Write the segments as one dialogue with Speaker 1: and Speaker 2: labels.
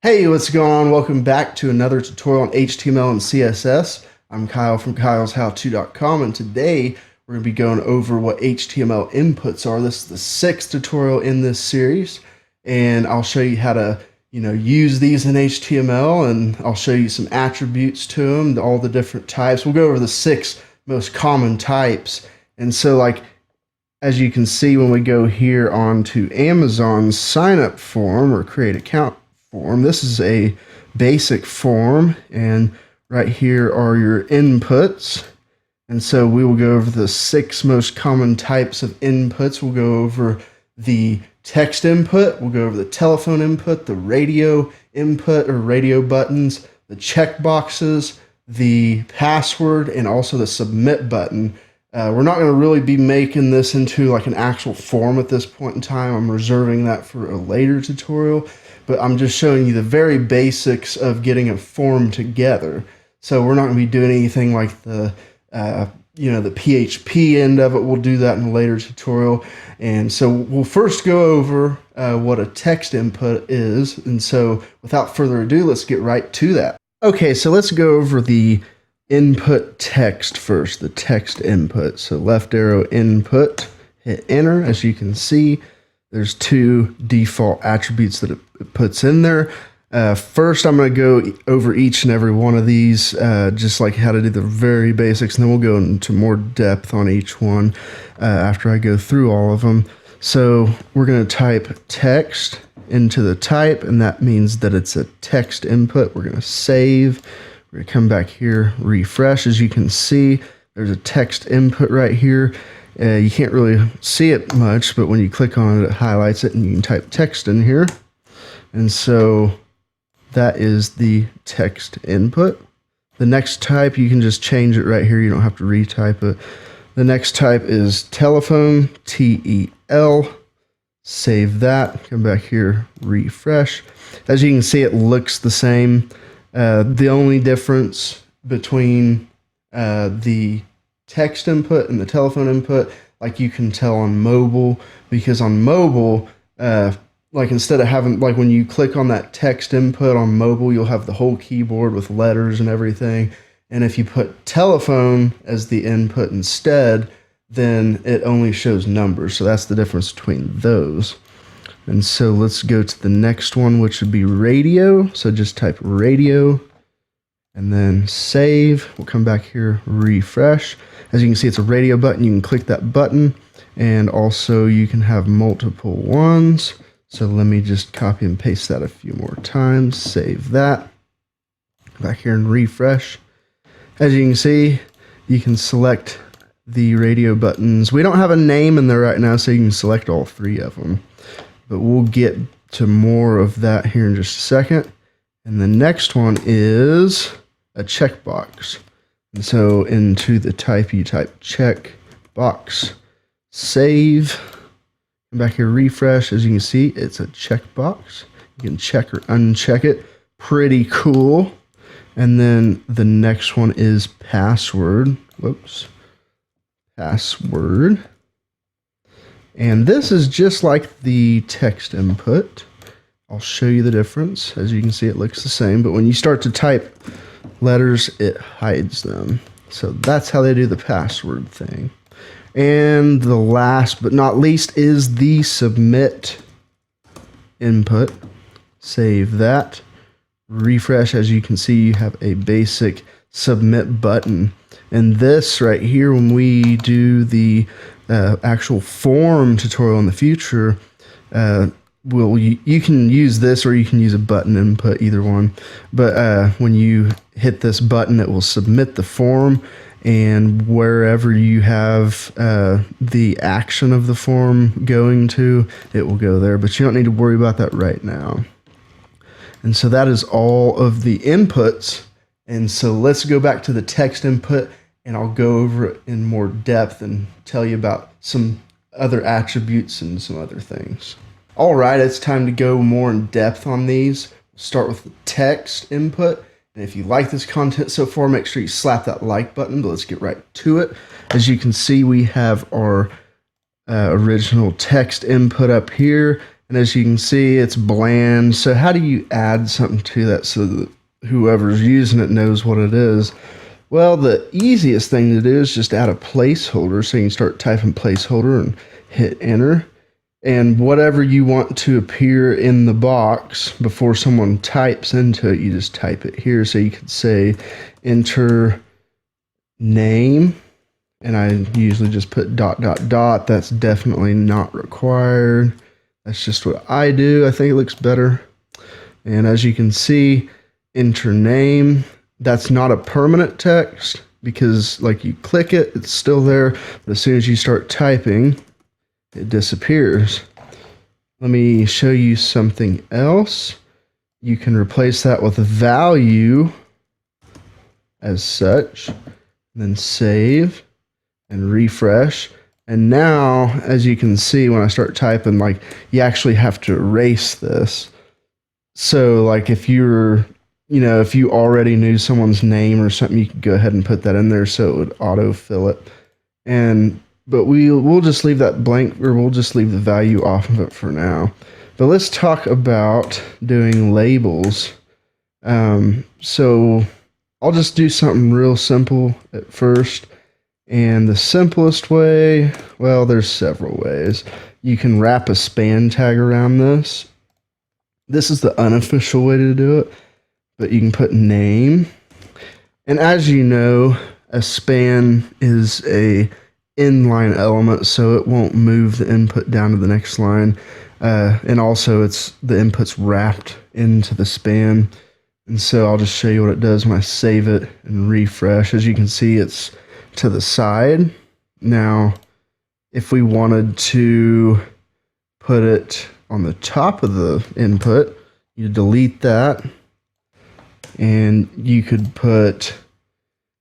Speaker 1: Hey, what's going on? Welcome back to another tutorial on HTML and CSS. I'm Kyle from kyleshowto.com, and today we're going to be going over what HTML inputs are. This is the sixth tutorial in this series, and I'll show you how to use these in HTML, and I'll show you some attributes to them, all the different types. We'll go over the six most common types. And so, as you can see, when we go here onto Amazon's sign up form or create account form, this is a basic form, and right here are your inputs. And so we will go over the six most common types of inputs. We'll go over the text input, we'll go over the telephone input, the radio input or radio buttons, the checkboxes, the password, and also the submit button. We're not going to really be making this into like an actual form at this point in time. I'm reserving that for a later tutorial, but I'm just showing you the very basics of getting a form together. So we're not going to be doing anything like the the PHP end of it. We'll do that in a later tutorial. And so we'll first go over what a text input is. And so without further ado, let's get right to that. Okay, so let's go over the input text first, the text input. So left arrow input, hit enter. As you can see, there's two default attributes that it puts in there. First, I'm going to go over each and every one of these, just like how to do the very basics, and then we'll go into more depth on each one after I go through all of them. So we're going to type text into the type, and that means that it's a text input. We're going to save. We're going to come back here, refresh. As you can see, there's a text input right here. You can't really see it much, but when you click on it, it highlights it, and you can type text in here. And so that is the text input. The next type, you can just change it right here. You don't have to retype it. The next type is telephone, T-E-L. Save that. Come back here, refresh. As you can see, it looks the same. The only difference between the text input and the telephone input, like you can tell on mobile, because on mobile, like instead of having, like when you click on that text input on mobile, you'll have the whole keyboard with letters and everything. And if you put telephone as the input instead, then it only shows numbers. So that's the difference between those. And so let's go to the next one, which would be radio. So just type radio and then save. We'll come back here, refresh. As you can see, it's a radio button. You can click that button, and also you can have multiple ones. So let me just copy and paste that a few more times. Save that. Back here and refresh. As you can see, you can select the radio buttons. We don't have a name in there right now, so you can select all three of them. But we'll get to more of that here in just a second. And the next one is a checkbox. And so into the type, you type checkbox, save. Come back here, refresh. As you can see, it's a checkbox. You can check or uncheck it. Pretty cool. And then the next one is password. Whoops. Password. And this is just like the text input. I'll show you the difference. As you can see, it looks the same, but when you start to type letters, it hides them. So that's how they do the password thing. And the last but not least is the submit input. Save that. Refresh. As you can see, you have a basic submit button. And this right here, when we do the actual form tutorial in the future, you can use this or you can use a button input, either one. But when you hit this button, it will submit the form, and wherever you have the action of the form going to, it will go there. But you don't need to worry about that right now. And so that is all of the inputs. And so let's go back to the text input, and I'll go over it in more depth and tell you about some other attributes and some other things. All right, it's time to go more in depth on these. We'll start with the text input. And if you like this content so far, make sure you slap that like button, but let's get right to it. As you can see, we have our original text input up here, And as you can see, it's bland. So how do you add something to that so that whoever's using it knows what it is? Well, the easiest thing to do is just add a placeholder. So you can start typing placeholder and hit enter. And whatever you want to appear in the box before someone types into it, you just type it here. So you could say enter name, and I usually just put ... That's definitely not required. That's just what I do. I think it looks better. And as you can see, enter name. That's not a permanent text because like you click it, it's still there. But as soon as you start typing, it disappears. Let me show you something else. You can replace that with a value as such, then save and refresh. And now, as you can see, when I start typing, like you actually have to erase this. So like if you're, if you already knew someone's name or something, you could go ahead and put that in there so it would autofill it. But we'll just leave that blank, or we'll just leave the value off of it for now. But let's talk about doing labels. So I'll just do something real simple at first. And the simplest way, well, there's several ways. You can wrap a span tag around this. This is the unofficial way to do it, but you can put name. And as you know, a span is a inline element, so it won't move the input down to the next line. And also the input's wrapped into the span. And so I'll just show you what it does when I save it and refresh. As you can see, it's to the side. Now, if we wanted to put it on the top of the input, you delete that, and you could put,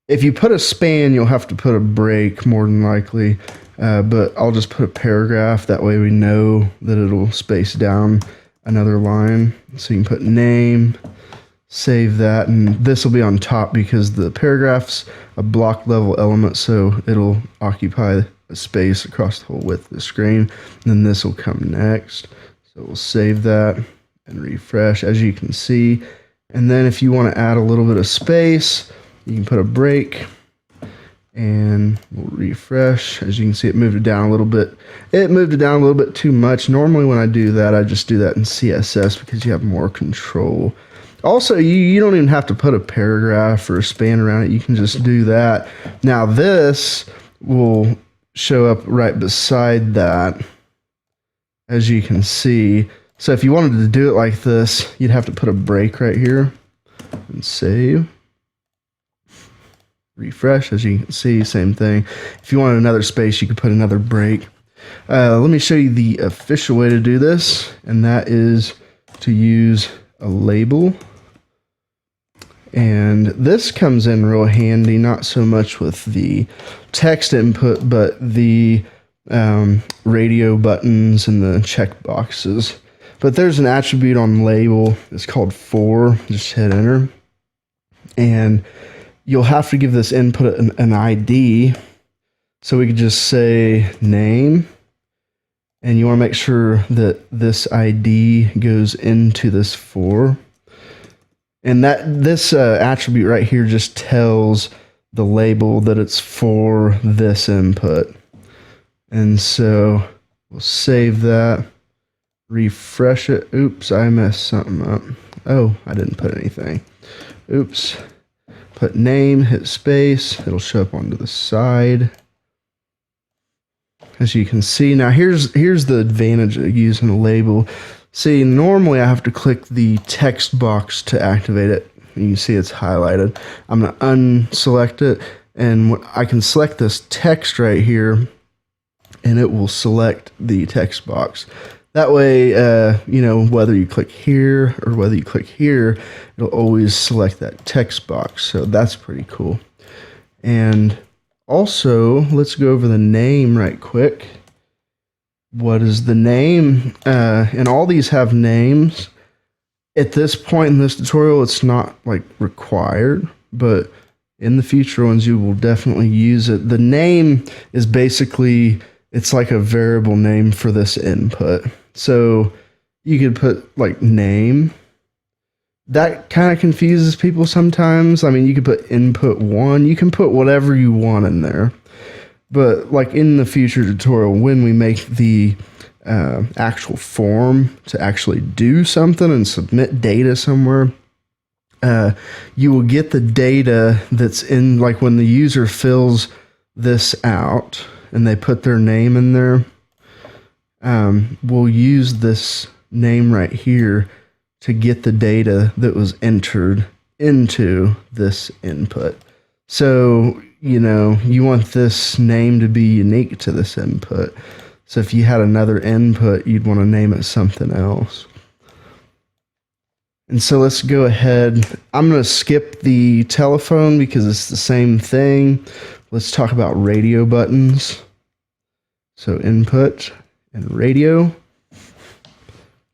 Speaker 1: if you put a span, you'll have to put a break more than likely, but I'll just put a paragraph. That way we know that it'll space down another line. So you can put name, save that, and this will be on top because the paragraph's a block level element, so it'll occupy a space across the whole width of the screen. And then this will come next. So we'll save that and refresh, as you can see. And then if you want to add a little bit of space, you can put a break and we'll refresh. As you can see, it moved it down a little bit. It moved it down a little bit too much. Normally when I do that, I just do that in CSS because you have more control. Also, you don't even have to put a paragraph or a span around it. You can just do that. Now this will show up right beside that, as you can see. So if you wanted to do it like this, you'd have to put a break right here and save. Refresh, as you can see, same thing. If you wanted another space, you could put another break. Let me show you the official way to do this, and that is to use a label. And this comes in real handy, not so much with the text input, but the radio buttons and the checkboxes. But there's an attribute on label. It's called for. Just hit enter. And you'll have to give this input an ID. So we could just say name. And you want to make sure that this ID goes into this for. And this attribute right here just tells the label that it's for this input. And so we'll save that, refresh it. Oops, I messed something up. Oh, I didn't put anything. Oops. Put name, hit space. It'll show up onto the side. As you can see, now here's the advantage of using a label. See, normally I have to click the text box to activate it. You can see it's highlighted. I'm going to unselect it, and I can select this text right here, and it will select the text box. That way, whether you click here or whether you click here, it'll always select that text box. So that's pretty cool. And also, let's go over the name right quick. What is the name? And all these have names. At this point in this tutorial, it's not like required, but in the future ones, you will definitely use it. The name is basically, it's like a variable name for this input. So You could put like name. That kind of confuses people sometimes. I mean, you could put input 1. You can put whatever you want in there. But like in the future tutorial, when we make the actual form to actually do something and submit data somewhere, you will get the data that's in, like when the user fills this out and they put their name in there, we'll use this name right here to get the data that was entered into this input. So, you know, you want this name to be unique to this input. So if you had another input, you'd want to name it something else. And so let's go ahead. I'm going to skip the telephone because it's the same thing. Let's talk about radio buttons. So input and radio.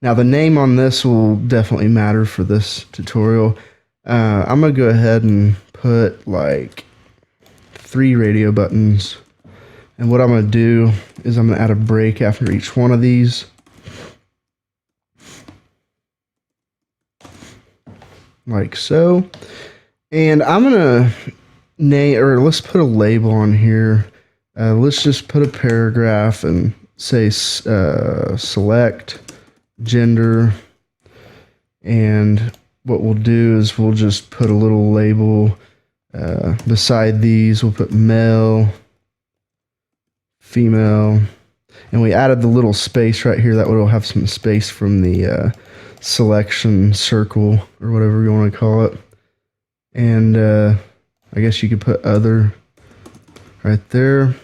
Speaker 1: Now the name on this will definitely matter for this tutorial. I'm going to go ahead and put like 3 radio buttons. And what I'm going to do is I'm going to add a break after each one of these. Like so. And I'm going to name, or let's put a label on here. Let's just put a paragraph and say select gender. And what we'll do is we'll just put a little label beside these. We'll put male, female, and we added the little space right here. That way it'll have some space from the selection circle or whatever you want to call it. And I guess you could put other right there.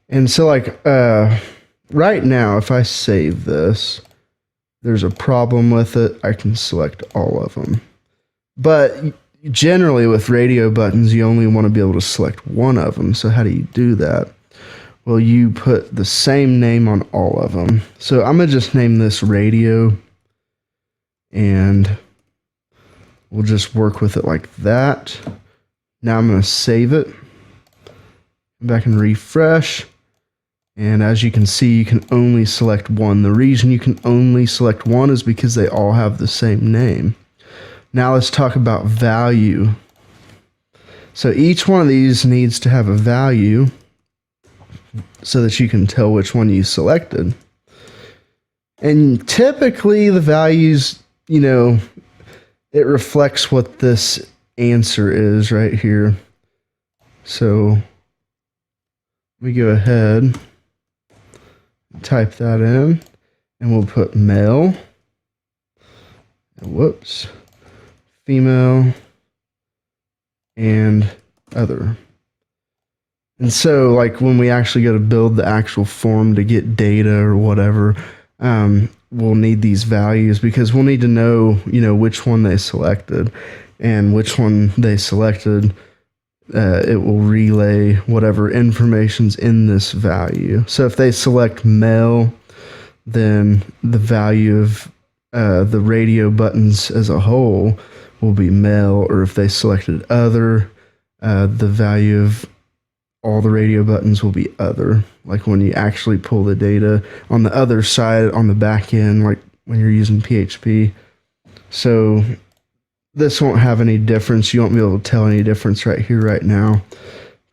Speaker 1: And so like right now, if I save this, there's a problem with it. I can select all of them. But generally with radio buttons, you only want to be able to select one of them. So how do you do that? Well, you put the same name on all of them. So I'm going to just name this radio, and we'll just work with it like that. Now I'm going to save it. Come back and refresh. And as you can see, you can only select one. The reason you can only select one is because they all have the same name. Now let's talk about value. So each one of these needs to have a value so that you can tell which one you selected. And typically the values, you know, it reflects what this answer is right here. So we go ahead, type that in, and we'll put male, whoops, female, and other. And so like when we actually go to build the actual form to get data or whatever, we'll need these values because we'll need to know, you know, which one they selected, and which one they selected, it will relay whatever information's in this value. So if they select male, then the value of the radio buttons as a whole will be male, or if they selected other, the value of all the radio buttons will be other. Like when you actually pull the data on the other side on the back end, like when you're using PHP. So this won't have any difference. You won't be able to tell any difference right here, right now.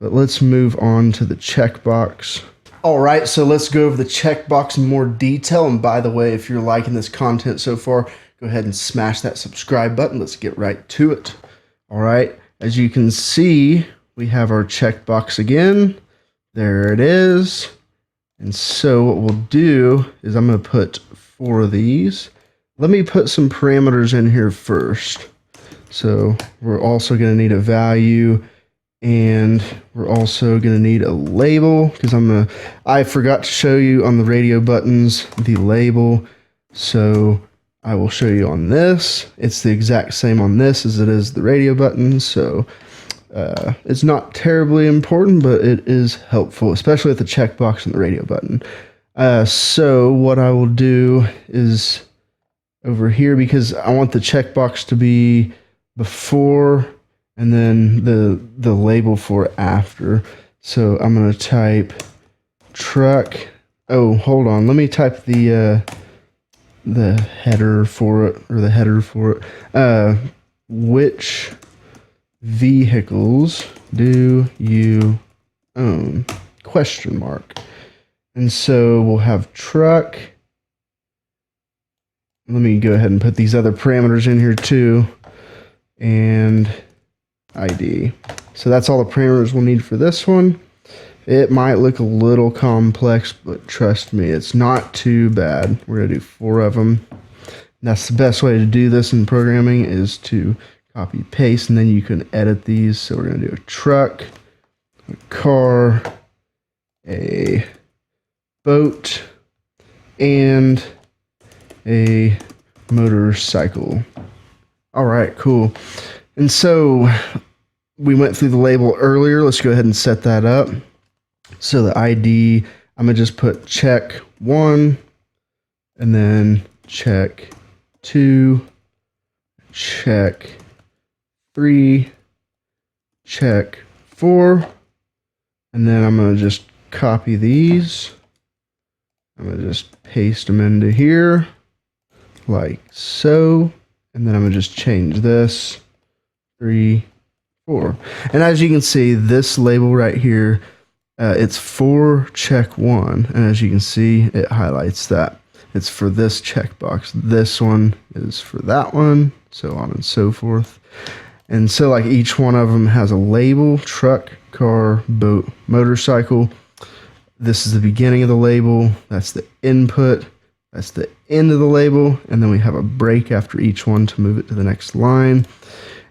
Speaker 1: But let's move on to the checkbox. All right, so let's go over the checkbox in more detail. And by the way, if you're liking this content so far, go ahead and smash that subscribe button. Let's get right to it. All right, as you can see, we have our checkbox again. There it is. And so what we'll do is I'm going to put 4 of these. Let me put some parameters in here first. So we're also going to need a value, and we're also going to need a label, because I forgot to show you on the radio buttons the label. So I will show you on this. It's the exact same on this as it is the radio buttons. So it's not terribly important, but it is helpful, especially with the checkbox and the radio button. So what I will do is over here, because I want the checkbox to be before and then the label for after. So I'm going to type truck. Oh, hold on. Let me type the the header for it, or the header for it. Which vehicles do you own? Question mark. And so we'll have truck. Let me go ahead and put these other parameters in here too. And ID. So that's all the parameters we'll need for this one. It might look a little complex, but trust me, it's not too bad. We're going to do 4 of them. That's the best way to do this in programming, is to copy paste, and then you can edit these. So we're going to do a truck, a car, a boat, and a motorcycle. All right, cool. And so we went through the label earlier. Let's go ahead and set that up. So the ID, I'm going to just put check 1, and then check 2, check 3, check 4, and then I'm going to just copy these. I'm going to just paste them into here like so, and then I'm going to just change this 3, 4. And as you can see, this label right here, it's for check 1, and as you can see, it highlights that. It's for this checkbox. This one is for that one, so on and so forth. And so like each one of them has a label: truck, car, boat, motorcycle. This is the beginning of the label. That's the input. That's the end of the label. And then we have a break after each one to move it to the next line.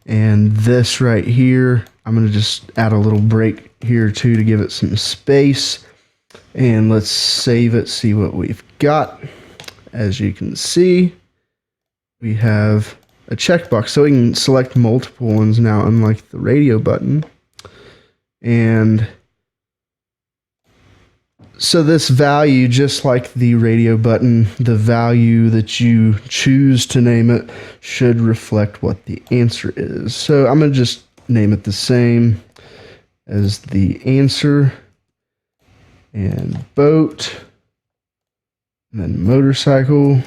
Speaker 1: And this right here, I'm going to just add a little break here too to give it some space. And let's save it, see what we've got. As you can see, we have a checkbox, so we can select multiple ones now, unlike the radio button. And so this value, just like the radio button, the value that you choose to name it should reflect what the answer is. So I'm going to just name it the same as the answer, and boat, and then motorcycle,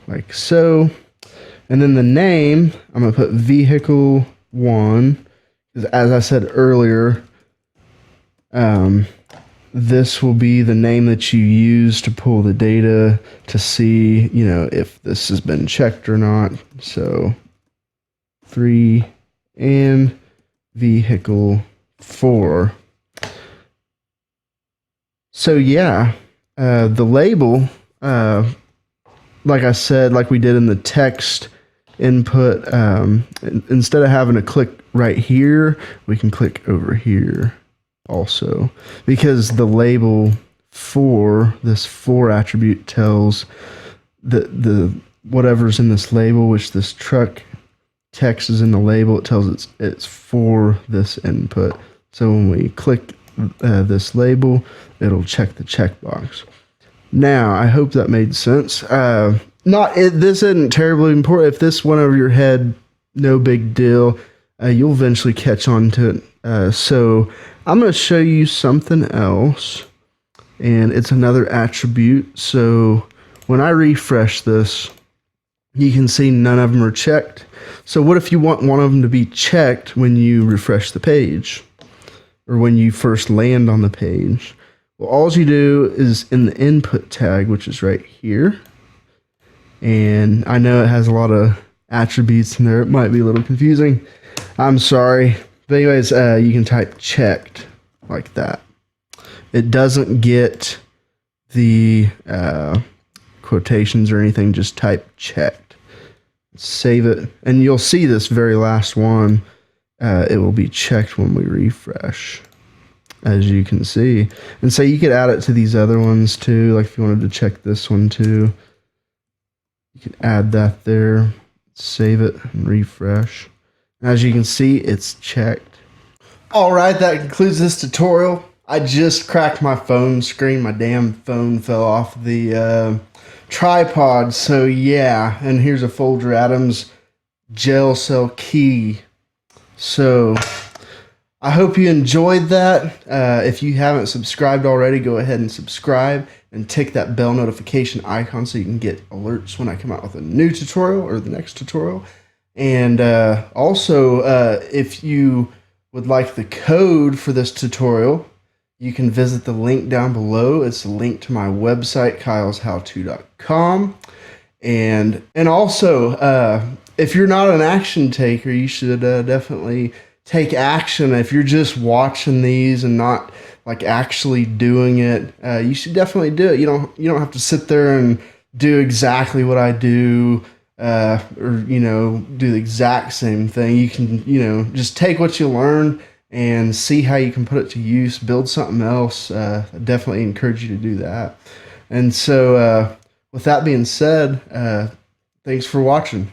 Speaker 1: like so. And then the name, I'm going to put vehicle 1, because as I said earlier, this will be the name that you use to pull the data to see, you know, if this has been checked or not. So 3 and vehicle 4. So yeah, the label, like I said, like we did in the text input, instead of having to click right here, we can click over here also, because the label for this 4 attribute tells the whatever's in this label, which this truck text is in the label, it tells it's for this input. So when we click this label, it'll check the checkbox. Now, I hope that made sense. This isn't terribly important. If this went over your head, no big deal. You'll eventually catch on to it. So I'm going to show you something else, and it's another attribute. So when I refresh this, you can see none of them are checked. So what if you want one of them to be checked when you refresh the page, or when you first land on the page? Well, all you do is in the input tag, which is right here. And I know it has a lot of attributes in there. It might be a little confusing. I'm sorry. But anyways, you can type checked like that. It doesn't get the quotations or anything. Just type checked. Save it. And you'll see this very last one. It will be checked when we refresh, as you can see. And so you could add it to these other ones too. Like if you wanted to check this one too, you can add that there, save it, and refresh. As you can see, it's checked. All right, that concludes this tutorial. I just cracked my phone screen. My damn phone fell off the tripod. So yeah, and here's a Folger Adams gel cell key. So I hope you enjoyed that. If you haven't subscribed already, go ahead and subscribe. and tick that bell notification icon so you can get alerts when I come out with a new tutorial or the next tutorial. And also, if you would like the code for this tutorial, you can visit the link down below. It's a link to my website, kyleshowto.com. And also, if you're not an action taker, you should definitely take action. If you're just watching these and not like actually doing it, you should definitely do it. You don't have to sit there and do exactly what I do, or do the exact same thing. You can just take what you learn and see how you can put it to use, build something else. I definitely encourage you to do that. And so with that being said, thanks for watching.